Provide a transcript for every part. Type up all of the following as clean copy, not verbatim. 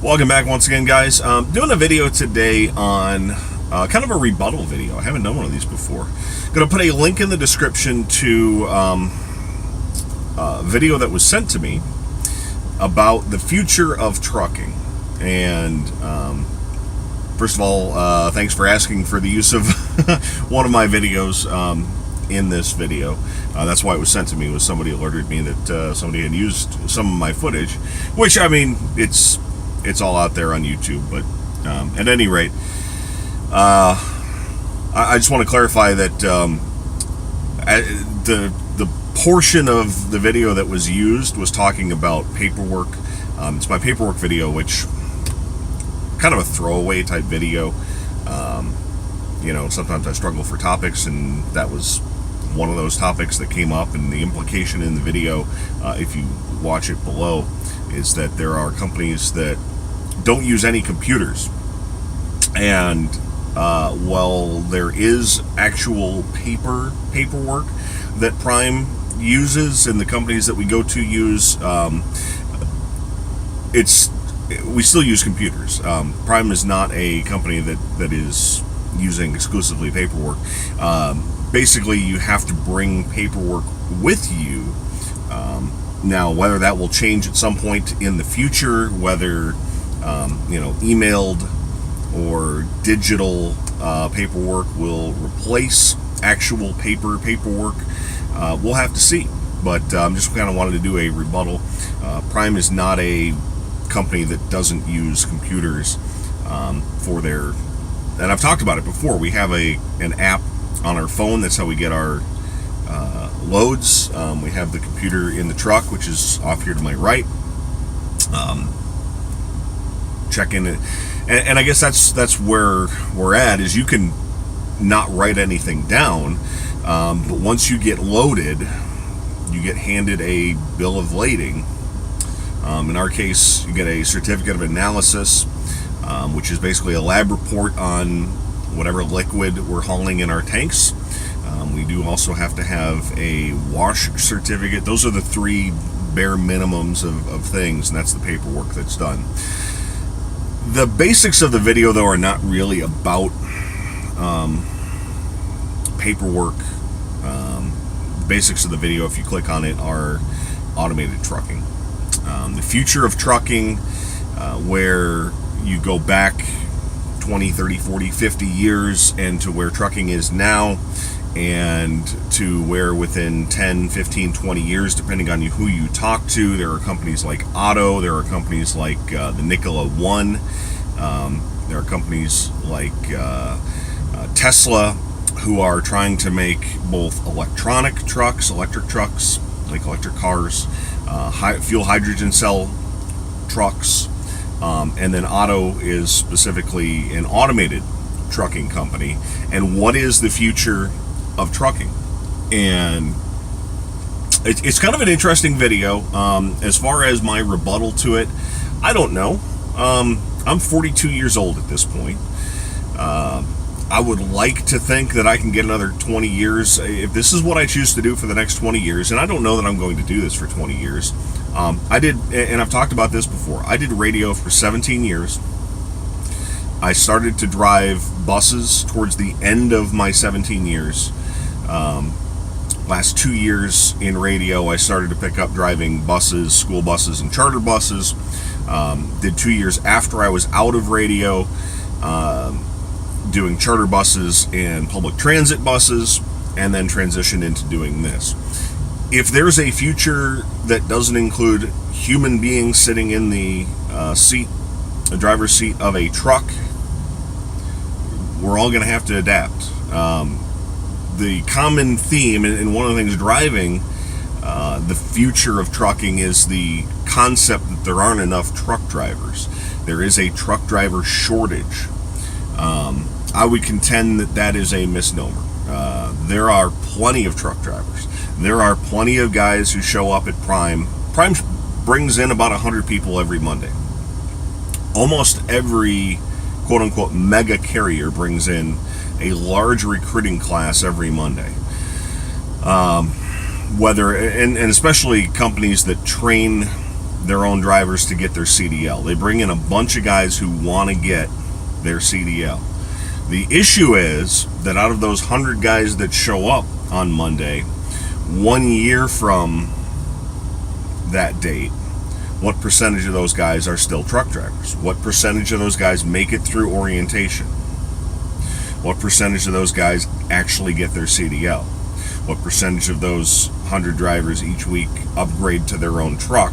Welcome back once again, guys. Doing a video today on kind of a rebuttal video. I haven't done one of these before. Going to put a link in the description to a video that was sent to me about the future of trucking. And first of all, thanks for asking for the use of one of my videos in this video. That's why it was sent to me. Was somebody alerted me that somebody had used some of my footage, which, I mean, it's all out there on YouTube. But at any rate, I just want to clarify that the portion of the video that was used was talking about paperwork. It's my paperwork video, which kind of a throwaway type video. Sometimes I struggle for topics, and that was one of those topics that came up. And the implication in the video, if you watch it below, is that there are companies that don't use any computers. And while there is actual paperwork that Prime uses and the companies that we go to use, we still use computers. Prime is not a company that is using exclusively paperwork. Basically, you have to bring paperwork with you. Now, whether that will change at some point in the future, whether emailed or digital paperwork will replace actual paperwork, we'll have to see. But just kind of wanted to do a rebuttal. Prime is not a company that doesn't use computers for their, and I've talked about it before. We have an app on our phone. That's how we get our loads. We have the computer in the truck, which is off here to my right. Check in it, and I guess that's where we're at. Is you can not write anything down, but once you get loaded, you get handed a bill of lading. In our case, you get a certificate of analysis, which is basically a lab report on whatever liquid we're hauling in our tanks. We do also have to have a wash certificate. Those are the three bare minimums of things, and that's the paperwork that's done. The basics of the video, though, are not really about paperwork. The basics of the video, if you click on it, are automated trucking. The future of trucking, where you go back 20, 30, 40, 50 years and to where trucking is now, and to where within 10, 15, 20 years, depending on who you talk to, there are companies like Otto, there are companies like the Nikola One, there are companies like Tesla, who are trying to make both electric trucks, like electric cars, fuel hydrogen cell trucks, and then Otto is specifically an automated trucking company. And what is the future of trucking? And it's kind of an interesting video. As far as my rebuttal to it, I don't know. I'm 42 years old at this point. I would like to think that I can get another 20 years if this is what I choose to do for the next 20 years, and I don't know that I'm going to do this for 20 years. I did, and I've talked about this before, I did radio for 17 years. I started to drive buses towards the end of my 17 years. Last 2 years in radio, I started to pick up driving buses, school buses, and charter buses. Did 2 years after I was out of radio, doing charter buses and public transit buses, and then transitioned into doing this. If there's a future that doesn't include human beings sitting in the driver's seat of a truck, we're all going to have to adapt. The common theme, and one of the things driving the future of trucking, is the concept that there aren't enough truck drivers. There is a truck driver shortage. I would contend that is a misnomer. There are plenty of truck drivers. There are plenty of guys who show up at Prime. Prime brings in about 100 people every Monday. Almost every quote-unquote mega carrier brings in a large recruiting class every Monday. Whether and especially companies that train their own drivers to get their CDL. They bring in a bunch of guys who want to get their CDL. The issue is that out of those 100 guys that show up on Monday, 1 year from that date, what percentage of those guys are still truck drivers? What percentage of those guys make it through orientation? What percentage of those guys actually get their CDL? What percentage of those 100 drivers each week upgrade to their own truck?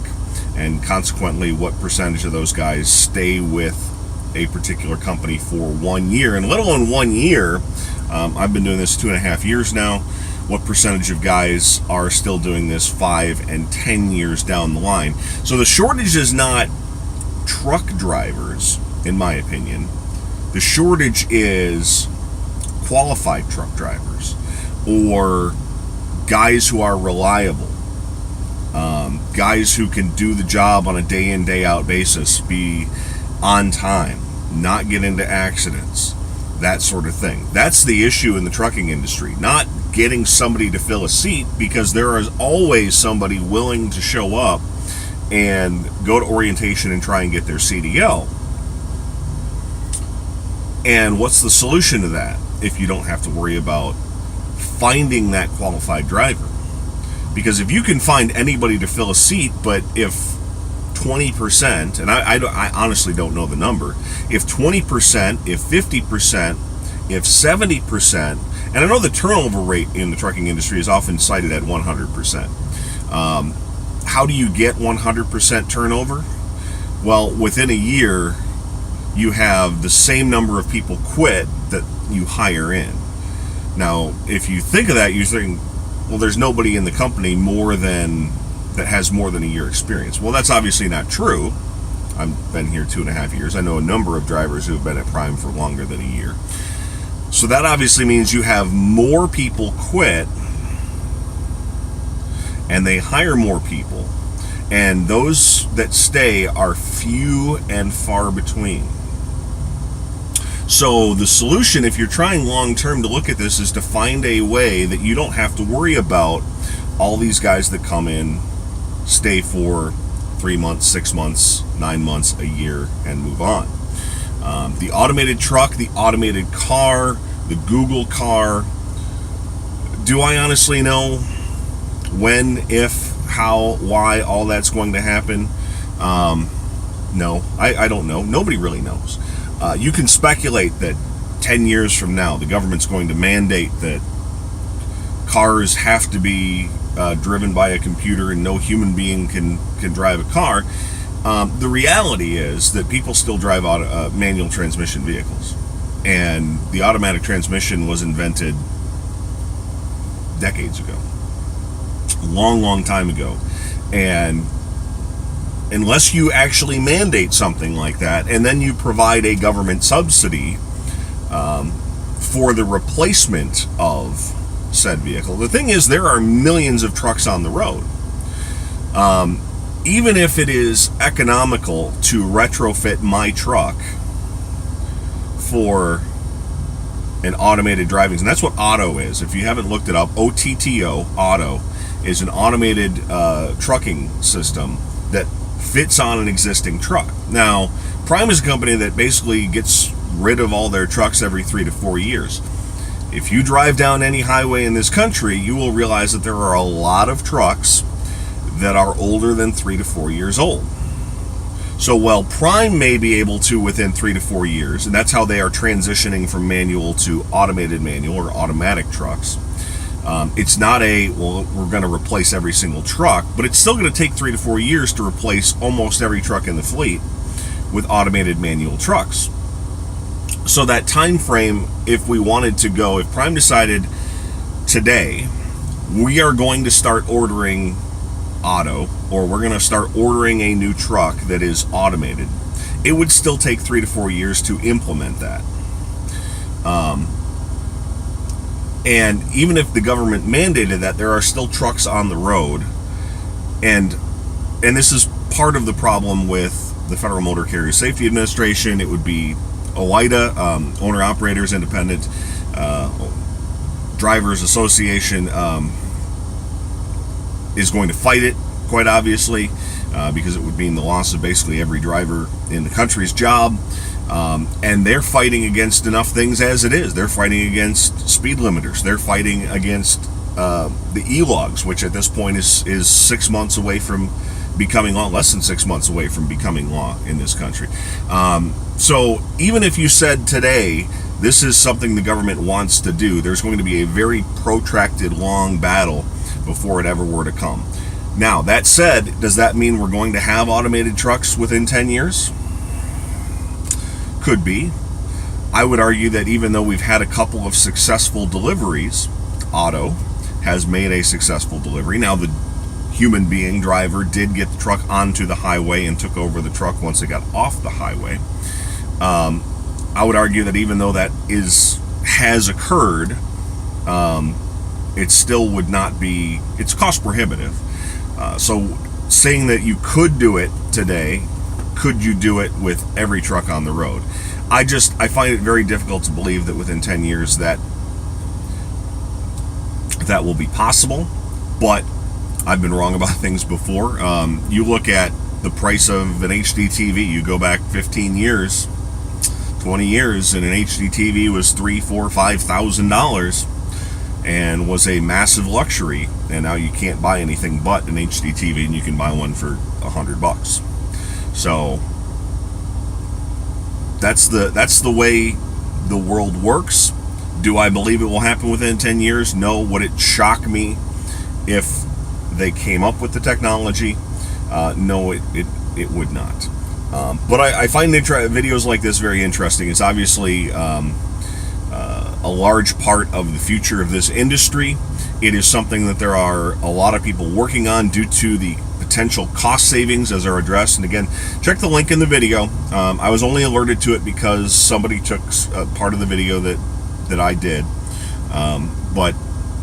And consequently, what percentage of those guys stay with a particular company for 1 year? And let alone 1 year, I've been doing this 2.5 years now. What percentage of guys are still doing this 5 and 10 years down the line? So the shortage is not truck drivers, in my opinion. The shortage is qualified truck drivers, or guys who are reliable, guys who can do the job on a day in, day out basis, be on time, not get into accidents, that sort of thing. That's the issue in the trucking industry, not getting somebody to fill a seat, because there is always somebody willing to show up and go to orientation and try and get their CDL. And what's the solution to that if you don't have to worry about finding that qualified driver? Because if you can find anybody to fill a seat, but if 20%, and I honestly don't know the number, if 20%, if 50%, if 70%, and I know the turnover rate in the trucking industry is often cited at 100%. How do you get 100% turnover? Well, within a year, you have the same number of people quit that you hire in. Now, if you think of that, you think, well, there's nobody in the company that has more than a year experience. Well, that's obviously not true. I've been here 2.5 years. I know a number of drivers who have been at Prime for longer than a year. So that obviously means you have more people quit, and they hire more people, and those that stay are few and far between. So the solution, if you're trying long-term to look at this, is to find a way that you don't have to worry about all these guys that come in, stay for 3 months, 6 months, 9 months, a year, and move on. The automated truck, the automated car, the Google car. Do I honestly know when, if, how, why all that's going to happen? No, I don't know. Nobody really knows. You can speculate that 10 years from now, the government's going to mandate that cars have to be driven by a computer and no human being can drive a car. The reality is that people still drive manual transmission vehicles. And the automatic transmission was invented decades ago. A long, long time ago. And unless you actually mandate something like that, and then you provide a government subsidy for the replacement of said vehicle. The thing is, there are millions of trucks on the road. Even if it is economical to retrofit my truck for an automated driving, and that's what Otto is. If you haven't looked it up, OTTO, Otto, is an automated trucking system that fits on an existing truck. Now, Prime is a company that basically gets rid of all their trucks every 3 to 4 years. If you drive down any highway in this country, you will realize that there are a lot of trucks that are older than 3 to 4 years old. So while Prime may be able to within 3 to 4 years, and that's how they are transitioning from manual to automated manual or automatic trucks, it's not we're going to replace every single truck, but it's still going to take 3 to 4 years to replace almost every truck in the fleet with automated manual trucks. So that time frame, if Prime decided today, we are going to start ordering Otto, or we're going to start ordering a new truck that is automated, it would still take 3 to 4 years to implement that. And even if the government mandated that, there are still trucks on the road, and this is part of the problem with the Federal Motor Carrier Safety Administration. It would be OIDA, Owner Operators Independent Drivers Association, is going to fight it, quite obviously. because it would mean the loss of basically every driver in the country's job. And they're fighting against enough things as it is. They're fighting against speed limiters. They're fighting against the e-logs, which at this point is 6 months away from becoming law, less than 6 months away from becoming law in this country. So even if you said today, this is something the government wants to do, there's going to be a very protracted, long battle before it ever were to come. Now, that said, does that mean we're going to have automated trucks within 10 years? Could be. I would argue that even though we've had a couple of successful deliveries, Otto has made a successful delivery. Now, the human being driver did get the truck onto the highway and took over the truck once it got off the highway. I would argue that even though that has occurred, it still would not be, it's cost prohibitive. So saying that you could do it today, could you do it with every truck on the road? I find it very difficult to believe that within 10 years that will be possible, but I've been wrong about things before. You look at the price of an HD TV, you go back 15 years, 20 years, and an HD TV was $3,000, $4,000, $5,000 and was a massive luxury, and now you can't buy anything but an HD TV, and you can buy one for $100. So that's the way the world works. Do I believe it will happen within 10 years? No. Would it shock me if they came up with the technology? No, it would not. But I find videos like this very interesting. It's obviously a large part of the future of this industry. It is something that there are a lot of people working on due to the potential cost savings as are addressed. And again, check the link in the video. I was only alerted to it because somebody took part of the video that I did. But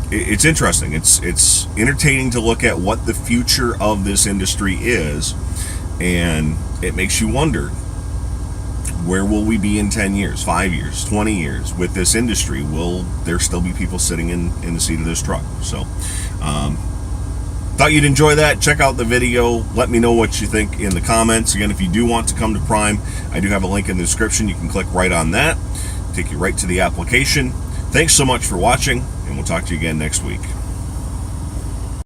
it's interesting. It's entertaining to look at what the future of this industry is, and it makes you wonder, where will we be in 10 years, 5 years, 20 years with this industry? Will there still be people sitting in the seat of this truck? So thought you'd enjoy that. Check out the video. Let me know what you think in the comments. Again, if you do want to come to Prime, I do have a link in the description. You can click right on that, take you right to the application. Thanks so much for watching, and we'll talk to you again next week.